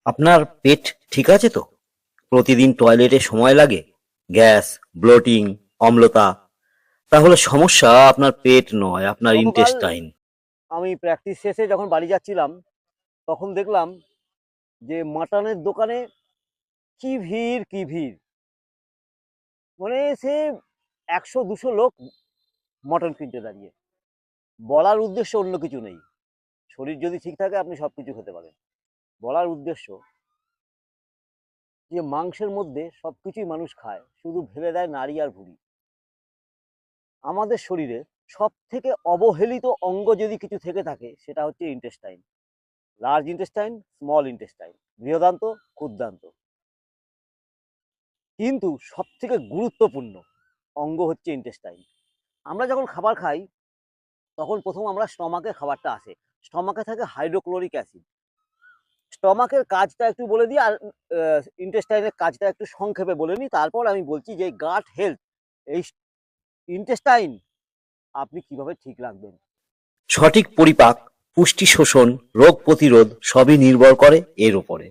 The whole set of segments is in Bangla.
আপনার পেট ঠিক আছে তো? প্রতিদিন টয়লেটে সময় লাগে, গ্যাস, ব্লোটিং, অম্লতা, তাহলে সমস্যা আপনার পেট নয়, আপনার গতকাল ইন্টেস্টাইন। আমি প্র্যাকটিস শেষে যখন বাড়ি যাচ্ছিলাম তখন দেখলাম যে মাটনের দোকানে কি ভিড় কি ভিড়, মানে সে 100-200 লোক মটন কিনতে দাঁড়িয়ে। বলার উদ্দেশ্য অন্য কিছু নেই, শরীর যদি ঠিক থাকে আপনি সব কিছু খেতে পারেন। বলার উদ্দেশ্য যে মাংসের মধ্যে সব কিছুই মানুষ খায়, শুধু ফেলে দেয় নাড়ি আর ভুঁড়ি। আমাদের শরীরে সব থেকে অবহেলিত অঙ্গ যদি কিছু থেকে থাকে সেটা হচ্ছে intestine. Large intestine, small intestine, বৃহদান্ত, ক্ষুদ্রান্ত। কিন্তু সব থেকে গুরুত্বপূর্ণ অঙ্গ হচ্ছে ইন্টেস্টাইন। আমরা যখন খাবার খাই তখন প্রথম আমরা স্টমাকে খাবারটা আসে। স্টমাকে থাকে হাইড্রোক্লোরিক অ্যাসিড। স্টমাকের কাজটা একটু বলে দিই, আর ইন্টেস্টাইনের কাজটা একটু সংক্ষেপে বলে নিই, তারপর আমি বলছি যে গাট হেলথ, এই ইন্টেস্টাইন আপনি কিভাবে ঠিক রাখবেন। সঠিক পরিপাক, পুষ্টি শোষণ, রোগ প্রতিরোধ সবই নির্ভর করে এর উপরে।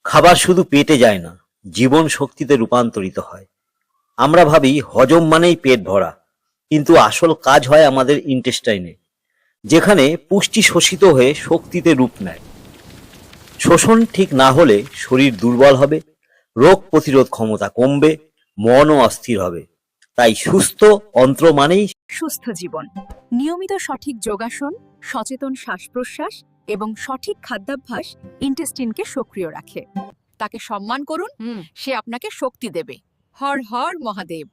খাবার শুধু পেটে যায় না, জীবন শক্তিতে রূপান্তরিত হয়। আমরা ভাবি হজম মানেই পেট ভরা, কিন্তু আসল কাজ হয় আমাদের ইন্টেস্টাইনে, যেখানে পুষ্টি শোষিত হয়ে শক্তিতে রূপ নেয়। শোষণ ঠিক না হলে শরীর দুর্বল হবে, রোগ প্রতিরোধ ক্ষমতা কমবে, মনও অস্থির হবে। তাই সুস্থ অন্ত্র মানেই সুস্থ জীবন। নিয়মিত সঠিক যোগাসন, সচেতন শ্বাস প্রশ্বাস এবং সঠিক খাদ্যাভ্যাস ইন্টেস্টিনকে সক্রিয় রাখে। তাকে সম্মান করুন, সে আপনাকে শক্তি দেবে। হর হর মহাদেব।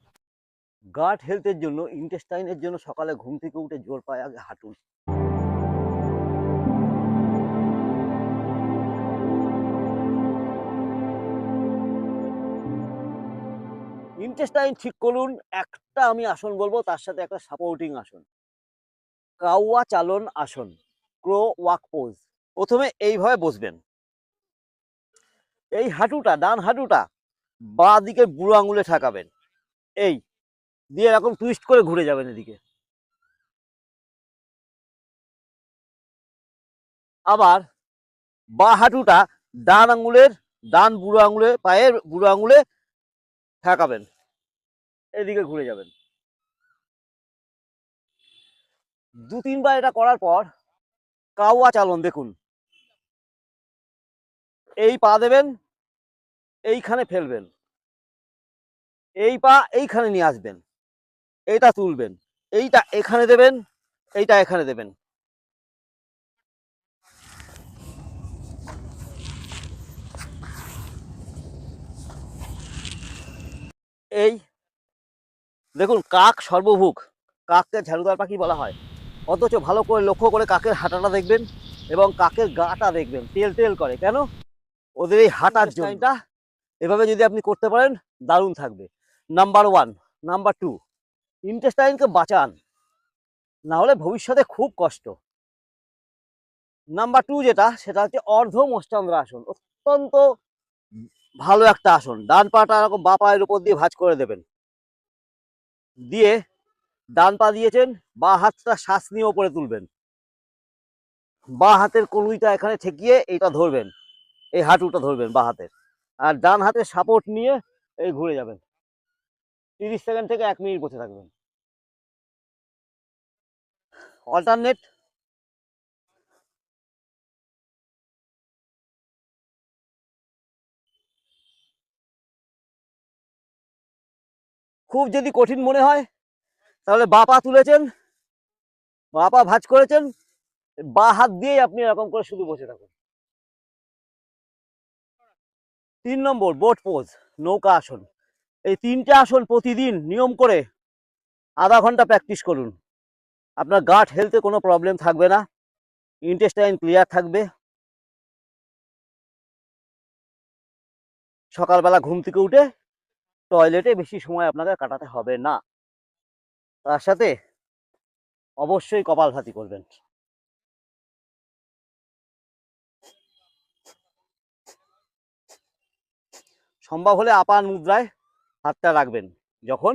গাট হেলথের জন্য, ইন্টেস্টাইনের জন্য সকালে ঘুম থেকে উঠে জোর পায়ে আগে হাঁটুন। ইন্টেস্টাইন ঠিক করুন। একটা আমি আসন বলবো, তার সাথে একটা সাপোর্টিং আসন, কাউয়া চালন আসন, ক্রো ওয়াক পোজ। প্রথমে এইভাবে বসবেন, এই হাঁটুটা, ডান হাঁটুটা বাঁ দিকে বুড়ো আঙুলে ঠেকাবেন, এই দিয়ে এরকম টুইস্ট করে ঘুরে যাবেন এদিকে। আবার বাঁ হাঁটুটা ডান আঙুলের, ডান বুড়ো আঙুলে, পায়ের বুড়ো আঙুলে ঠেকাবেন, এদিকে ঘুরে যাবেন। 2-3 বার এটা করার পর কাউয়া চালন দেখুন, এই পা দেবেন, এইখানে ফেলবেন, এই পা এইখানে নিয়ে আসবেন, এইটা তুলবেন, এইটা এখানে দেবেন, এইটা এখানে দেবেন। এই দেখুন, কাক সর্বভুক, কাককে ঝাড়ুদার পাখি বলা হয়, অথচ ভালো করে লক্ষ্য করে কাকের হাঁটাটা দেখবেন এবং কাকের গাটা দেখবেন, তেল তেল করে কেন? ওদের এই হাঁটার জন্য। এভাবে যদি আপনি করতে পারেন দারুণ থাকবে। নাম্বার 1। নাম্বার 2, ইন্টেস্টাইনকে বাঁচান, না হলে ভবিষ্যতে খুব কষ্ট। নাম্বার 2 যেটা, সেটা হচ্ছে অর্ধ মস্তান্দ্র আসন। অত্যন্ত ভালো একটা আসন। ডান পাটা এরকম বাঁ পায়ের উপর দিয়ে ভাঁজ করে দেবেন, দিয়ে ডান পা দিয়েছেন, বাঁ হাতটা শ্বাস নিয়ে ওপরে তুলবেন, বাঁ হাতের কনুইটা এখানে ঠেকিয়ে এইটা ধরবেন, এই হাঁটুটা ধরবেন বাঁ হাতের, আর ডান হাতের সাপোর্ট নিয়ে এই ঘুরে যাবেন। 30 সেকেন্ড থেকে 1 মিনিট বসে থাকবেন। অল্টারনেট। খুব যদি কঠিন মনে হয় তাহলে বাঁ পা তুলেছেন, বাঁ পা ভাঁজ করেছেন, বাঁ হাত দিয়েই আপনি এরকম করে শুধু বসে থাকুন। 3 নম্বর, বোট পোজ, নৌকা আসন। এই 3টে আসন প্রতিদিন নিয়ম করে আধা ঘন্টা প্র্যাকটিস করুন। আপনার গাট হেলথে কোনো প্রবলেম থাকবে না, ইন্টেস্টাইন ক্লিয়ার থাকবে। সকালবেলা ঘুম থেকে উঠে টয়লেটে বেশি সময় আপনাদের কাটাতে হবে না। তার সাথে অবশ্যই কপালভাতি করবেন। সম্ভব হলে আপান মুদ্রায় হাতটা রাখবেন, যখন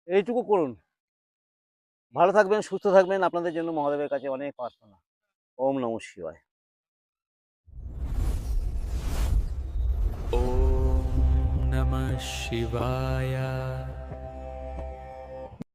এইটুকু করুন। ভালো থাকবেন, সুস্থ থাকবেন, আপনাদের জন্য মহাদেবের কাছে অনেক প্রার্থনা। ওম নমঃ শিবায়। ॐ नमः शिवाय